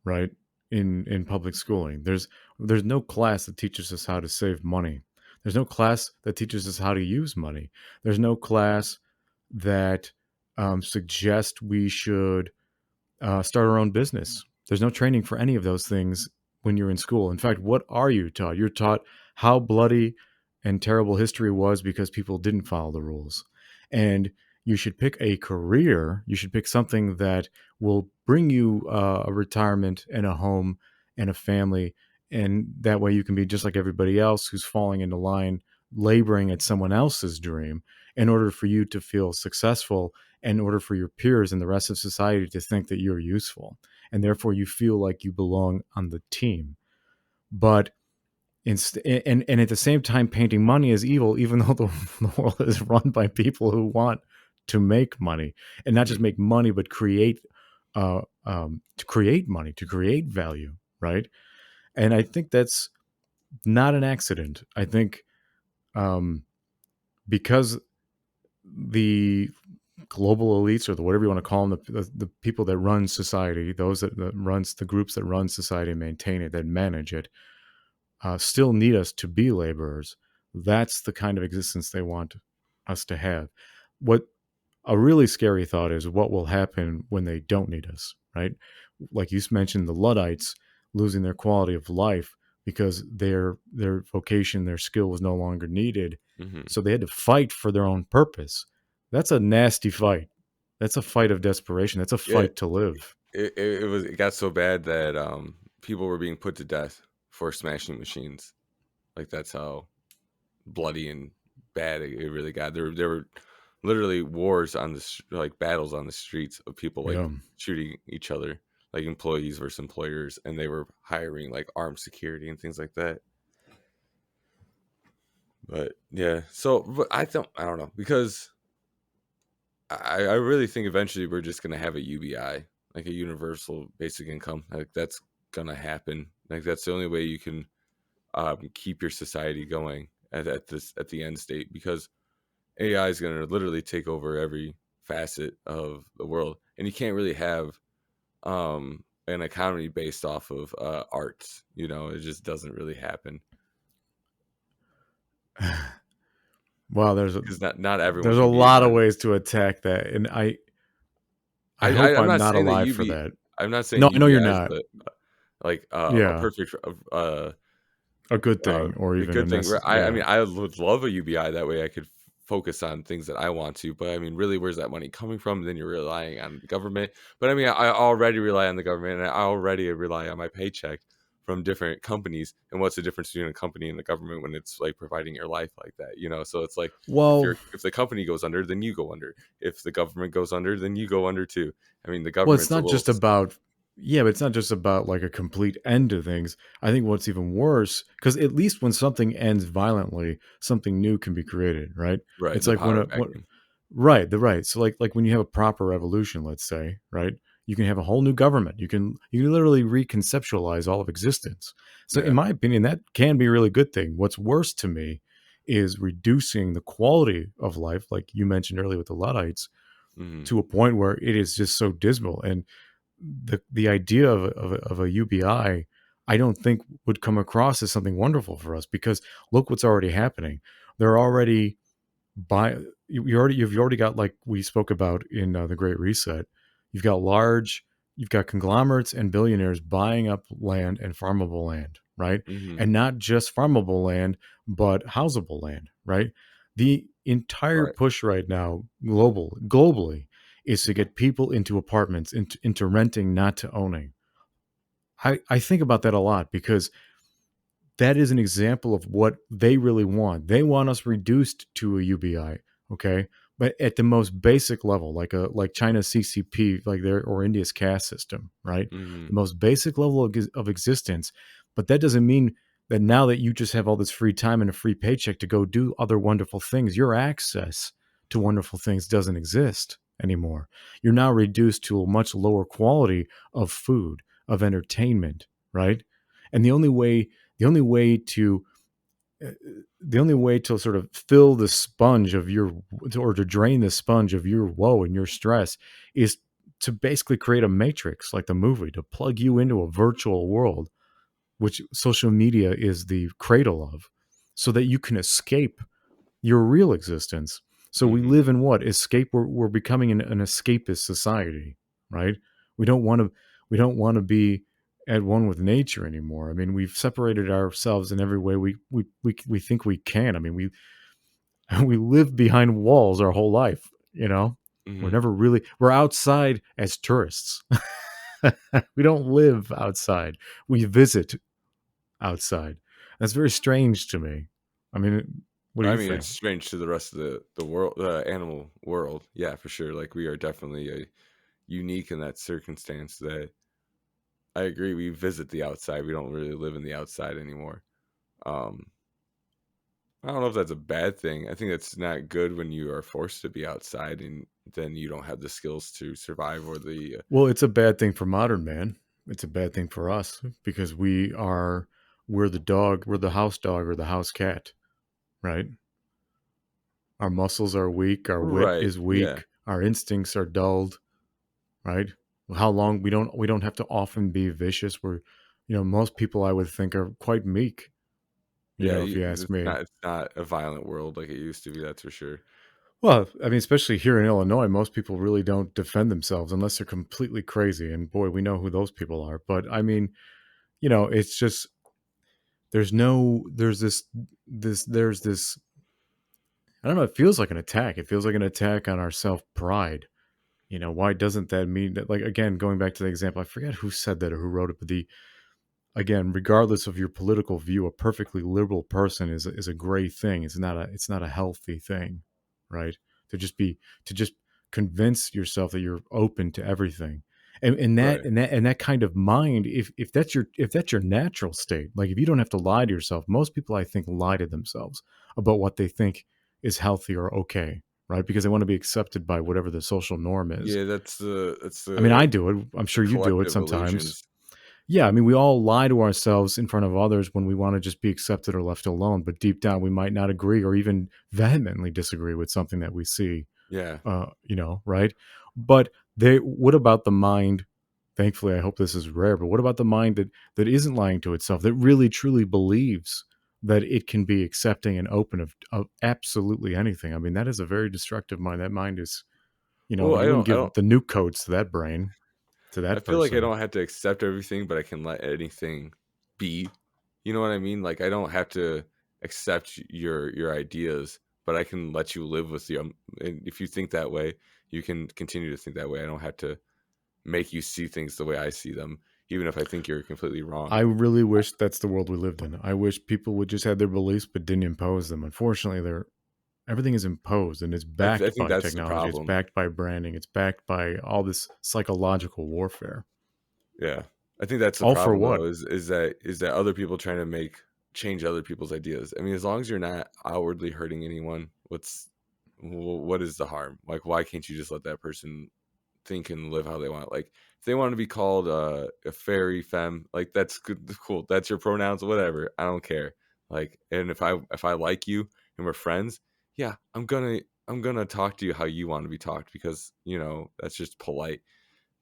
right? In public schooling, there's no class that teaches us how to save money. There's no class that teaches us how to use money. There's no class that suggests we should start our own business. There's no training for any of those things when you're in school. In fact, what are you taught? You're taught how bloody and terrible history was because people didn't follow the rules. And you should pick a career. You should pick something that will bring you a retirement and a home and a family. And that way you can be just like everybody else who's falling into line, laboring at someone else's dream in order for you to feel successful, in order for your peers and the rest of society to think that you're useful. And therefore you feel like you belong on the team. But and at the same time painting money as evil, even though the world is run by people who want to make money, and not just make money, but to create money, to create value, right? And I think that's not an accident. I think because the global elites, or whatever you want to call them, the people that run society, those that runs the groups that run society and maintain it, that manage it, still need us to be laborers. That's the kind of existence they want us to have. What a really scary thought is what will happen when they don't need us, right? Like you mentioned, the Luddites losing their quality of life because their vocation, their skill was no longer needed. Mm-hmm. So they had to fight for their own purpose. That's a nasty fight. That's a fight of desperation. That's a fight to live. It got so bad that people were being put to death for smashing machines. Like, that's how bloody and bad it really got. There were literally wars on like battles on the streets of people like shooting each other, like employees versus employers, and they were hiring like armed security and things like that. But yeah, but I don't know, because I really think eventually we're just gonna have a UBI, like a universal basic income. Like, that's gonna happen. Like, that's the only way you can keep your society going at the end state, because AI is gonna literally take over every facet of the world, and you can't really have an economy based off of arts. It just doesn't really happen. Wow, Because not everyone there's a can be lot of on. ways to attack that, and I hope I'm I'm not not saying that alive for that. I'm not saying No, I know you're UBI is not. like a Yeah, perfect a good thing, or a even a good thing. I yeah. mean, I would love a UBI, that way I could focus on things that I want to. But I mean, really, where's that money coming from? Then you're relying on the government. But I mean, I already rely on the government, and I already rely on my paycheck from different companies. And what's the difference between a company and the government when it's like providing your life like that, you know? So it's like Well, if the company goes under, then you go under. If the government goes under, then you go under too. I mean, the well, it's government's a not little just about, yeah, but it's not just about like a complete end to things. I think what's even worse, because at least when something ends violently, something new can be created, right? right, It's the like when power a what, vacuum. right, the right. So like when you have a proper revolution, let's say, right? You can have a whole new government. You can literally reconceptualize all of existence. So in Yeah. my opinion, that can be a really good thing. What's worse to me is reducing the quality of life, like you mentioned earlier with the Luddites, Hmm. to a point where it is just so dismal. And the idea of a UBI, I don't think would come across as something wonderful for us because look what's already happening. They're already buy you've already got, like we spoke about in the Great Reset. You've got you've got conglomerates and billionaires buying up land and farmable land, right? Hmm. And not just farmable land, but houseable land, right? The entire Right. push right now, globally, is to get people into apartments, into renting, not to owning. I think about that a lot because that is an example of what they really want. They want us reduced to a UBI, okay? But at the most basic level, like China's CCP, like their or India's caste system, right? Hmm. The most basic level of existence. But that doesn't mean that now that you just have all this free time and a free paycheck to go do other wonderful things, your access to wonderful things doesn't exist anymore. You're now reduced to a much lower quality of food, of entertainment, right? And the only way to uh, the only way to sort of fill the sponge of your or to drain the sponge of your woe and your stress is to basically create a matrix like the movie to plug you into a virtual world, which social media is the cradle of, so that you can escape your real existence. So we Hmm. live in what escape? We're becoming an escapist society, right? We don't want to. We don't want to be at one with nature anymore. I mean, we've separated ourselves in every way we think we can. I mean, we we live behind walls our whole life. You know, we're Hmm. never really we're outside as tourists. We don't live outside. We visit outside. That's very strange to me. I mean, what do I you mean, think? it's strange to the rest of the world, the animal world. Yeah, for sure. Like we are definitely unique in that circumstance. That I agree. We visit the outside. We don't really live in the outside anymore. Um, I don't know if that's a bad thing. I think it's not good when you are forced to be outside and then you don't have the skills to survive or the Well, it's a bad thing for modern man. It's a bad thing for us because we're the dog, we're the house dog or the house cat, right? Our muscles are weak, our wit right. is Yeah. weak, our instincts are dulled, right? How long we don't have to often be vicious. We're most people I would think are quite meek, Yeah. if you ask me. It's not a violent world like it used to be. That's for sure. Well, I mean, especially here in Illinois, most people really don't defend themselves unless they're completely crazy. And boy, we know who those people are. But I mean, it's just there's this I don't know, it feels like an attack. It feels like an attack on our self-pride. Why doesn't that mean that, like, again, going back to the example, I forget who said that or who wrote it, but again, regardless of your political view, a perfectly liberal person is a great thing. It's not a healthy thing, right? To just convince yourself that you're open to everything. And that Right. and that and that kind of mind, if that's your natural state, like if you don't have to lie to yourself, most people I think lie to themselves about what they think is healthy or okay, right? Because they want to be accepted by whatever the social norm is. Yeah. That's I mean, I do it. I'm the sure you do it collective sometimes. illusions. Yeah, I mean, we all lie to ourselves in front of others when we want to just be accepted or left alone. But deep down, we might not agree or even vehemently disagree with something that we see, Yeah. right? But what about the mind? Thankfully, I hope this is rare. But what about the mind that isn't lying to itself? That really truly believes that it can be accepting and open of absolutely anything. I mean, that is a very destructive mind. That mind is, Well, you wouldn't I give don't. the nuke codes to that brain, to I that feel like I person. don't have to accept everything, but I can let anything be. You know what I mean? Like I don't have to accept your ideas, but I can let you live with them. And if you think that way, you can continue to think that way. I don't have to make you see things the way I see them. even if I think you're completely wrong. I really wish that's the world we lived in. I wish people would just have their beliefs but didn't impose them. Unfortunately, everything is imposed and it's I backed think by that's the technology. It's problem. backed by branding. It's backed by all this psychological warfare. Yeah, I think that's the All for problem what? though. Is that other people trying to change other people's ideas? I mean, as long as you're not outwardly hurting anyone, what is the harm? Like, why can't you just let that person think and live how they want? Like, if they want to be called a fairy femme, like that's good, cool. That's your pronouns, whatever. I don't care. Like, and if I like you and we're friends, yeah, I'm gonna talk to you how you want to be talked because that's just polite.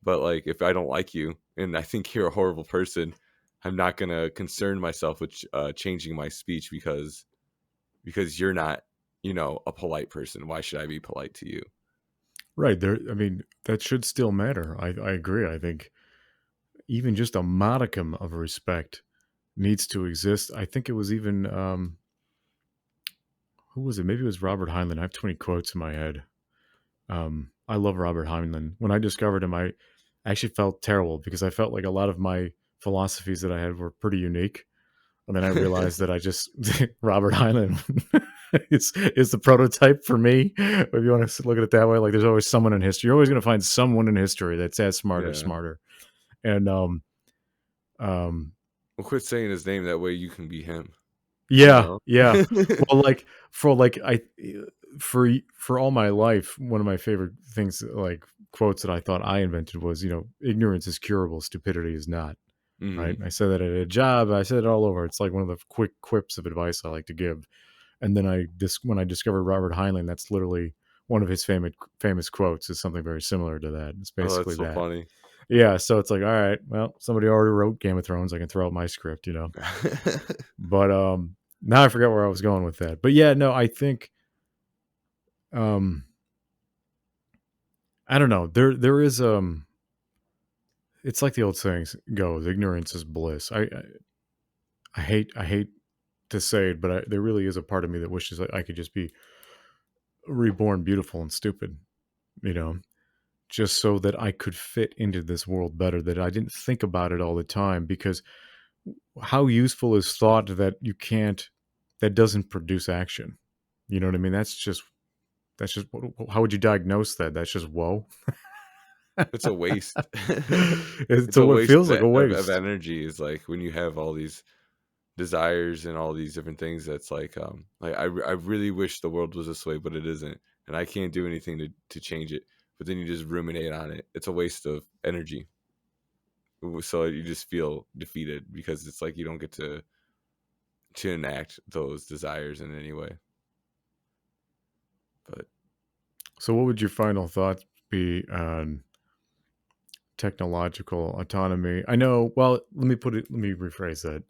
But like, if I don't like you and I think you're a horrible person, I'm not gonna concern myself with changing my speech because you're not, a polite person. Why should I be polite to you? Right. There I mean, that should still matter. I agree. I think even just a modicum of respect needs to exist. I think it was even who was it? Maybe it was Robert Heinlein. I have too many quotes in my head. I love Robert Heinlein. When I discovered him, I actually felt terrible because I felt like a lot of my philosophies that I had were pretty unique. And then I realized that I just Robert Heinlein is the prototype for me. If you want to look at it that way, like there's always someone in history. You're always going to find someone in history that's as smart or Yeah. smarter. And um, Well, quit saying his name. That way you can be him. You yeah, know. yeah. Well, like for like I for all my life, one of my favorite things, like quotes that I thought I invented was, ignorance is curable, stupidity is not. Right? Hmm. I said that at a job. I said it all over. It's like one of the quick quips of advice I like to give. And then when I discovered Robert Heinlein, that's literally one of his famous quotes is something very similar to that. It's Oh, that's basically so that. funny. Yeah. So it's like, all right, well, somebody already wrote Game of Thrones. I can throw out my script. But now I forgot where I was going with that. But yeah, no, I think um I don't know. There is it's like the old saying goes, ignorance is bliss. I hate to say it, but there really is a part of me that wishes I could just be reborn beautiful and stupid, you know, just so that I could fit into this world better, that I didn't think about it all the time. Because how useful is thought that doesn't produce action? You know what I mean? That's just how would you diagnose that? That's just whoa. It's a waste. It's It's a it waste feels like a of waste. energy. Is like when you have all these desires and all these different things. That's like I really wish the world was this way, but it isn't, and I can't do anything to change it. But then you just ruminate on it. It's a waste of energy. So you just feel defeated because it's like you don't get to enact those desires in any way. But So, what would your final thoughts be on technological autonomy? I know. Well, let me rephrase that.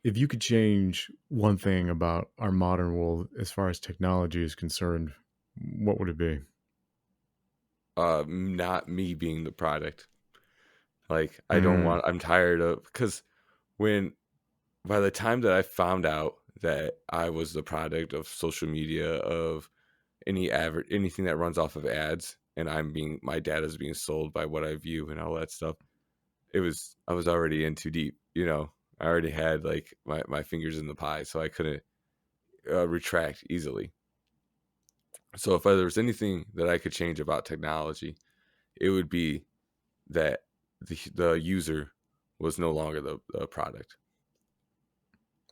If you could change one thing about our modern world as far as technology is concerned, what would it be? not me being the product. Like I don't Mm, want. I'm tired of because when by the time that I found out that I was the product of social media, of anything that runs off of ads, and my data is being sold by what I view and all that stuff, I was already in too deep. I already had like my fingers in the pie, so I couldn't retract easily. So if there was anything that I could change about technology, it would be that the user was no longer the product.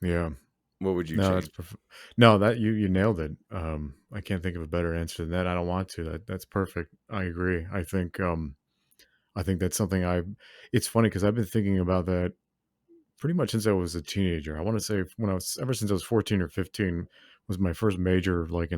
yeah. What would you No, change? no, that you nailed it. I can't think of a better answer than that. I don't want to. That's perfect. I agree. I think that's something it's funny because I've been thinking about that pretty much since I was a teenager. I want to say ever since I was 14 or 15 was my first major like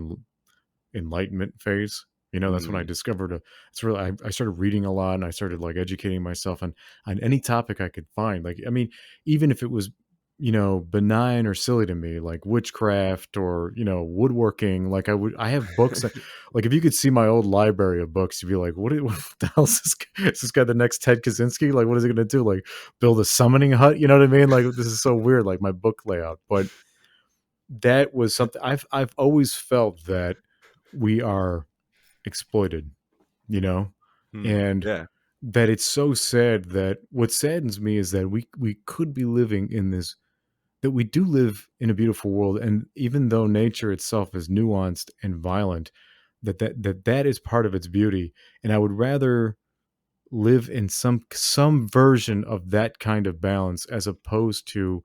enlightenment phase. That's when I Mm. discovered it's really I started reading a lot and I started like educating myself on any topic I could find. Like, I mean, even if it was benign or silly to me, like witchcraft or woodworking, like I have books that, like, if you could see my old library of books, you'd be like, what the hell is this guy? Is this guy the next Ted Kaczynski? Like, what is he gonna do? Like, build a summoning hut? You know what I mean? Like, this is so weird, like my book layout. But that was something I've always felt that we are exploited, you know, Hmm. and Yeah. that it's so sad that what saddens me is that we could be living in this, that we do live in a beautiful world, and even though nature itself is nuanced and violent, that is part of its beauty. And I would rather live in some version of that kind of balance as opposed to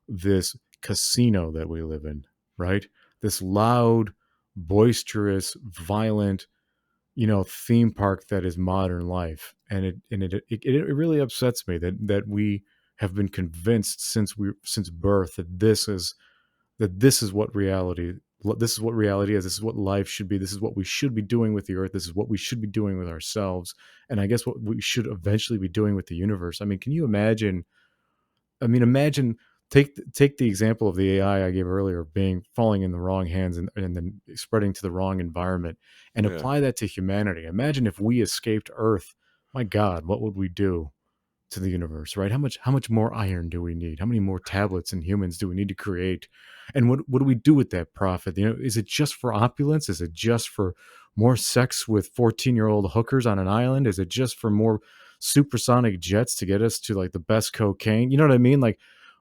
this casino that we live in, right? This loud, boisterous, violent, theme park that is modern life. And it really upsets me that we have been convinced since birth that this is what reality is. This is what life should be. This is what we should be doing with the earth. This is what we should be doing with ourselves. And I guess what we should eventually be doing with the universe. I mean, can you imagine? I mean, imagine, take the example of the AI I gave earlier, being falling in the wrong hands and then spreading to the wrong environment, and Yeah. apply that to humanity. Imagine if we escaped Earth. My God, what would we do to the universe, right? How much more iron do we need? How many more tablets and humans do we need to create? And what do we do with that profit? Is it just for opulence? Is it just for more sex with 14-year-old hookers on an island? Is it just for more supersonic jets to get us to like the best cocaine? You know what I mean? Like,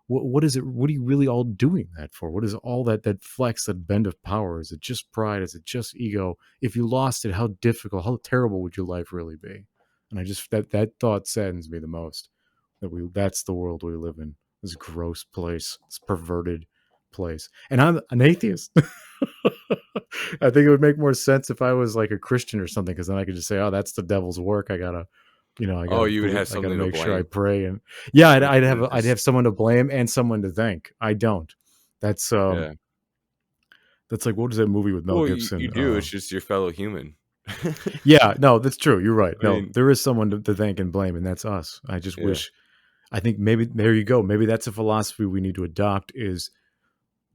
what is it? What are you really all doing that for? What is all that flex, that bend of power? Is it just pride? Is it just ego? If you lost it, how difficult, how terrible would your life really be? And I just, that thought saddens me the most, that's the world we live in. This gross place, this perverted place. And I'm an atheist. I think it would make more sense if I was like a Christian or something, because then I could just say, "Oh, that's the devil's work. I Oh, gotta you would believe, have I gotta something to make sure I blame. pray." And yeah, Like I'd have someone to blame and someone to thank. I don't. That's yeah. that's like, what was that movie with Mel Well, you Gibson? do. It's just your fellow human. Yeah, no, that's true. You're right. I No, mean, there is someone to thank and blame, and that's us. I just yeah. wish. I think maybe there you go. Maybe that's a philosophy we need to adopt, is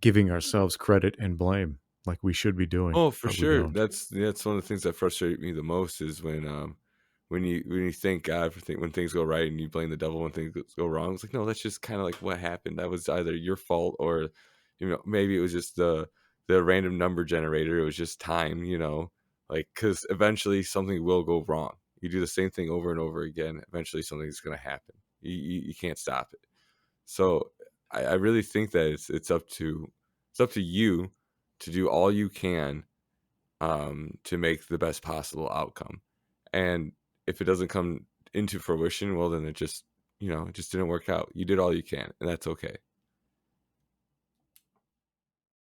giving ourselves credit and blame like we should be doing, Oh, for but we sure. don't. That's one of the things that frustrate me the most is when you thank God for when things go right and you blame the devil when things go wrong. It's like, no, that's just kind of like what happened. That was either your fault or maybe it was just the random number generator. It was just time, like because eventually something will go wrong. You do the same thing over and over again. Eventually something's going to happen. You can't stop it. So I really think that it's up to you to do all you can to make the best possible outcome. And if it doesn't come into fruition, well, then it just didn't work out. You did all you can, and that's okay.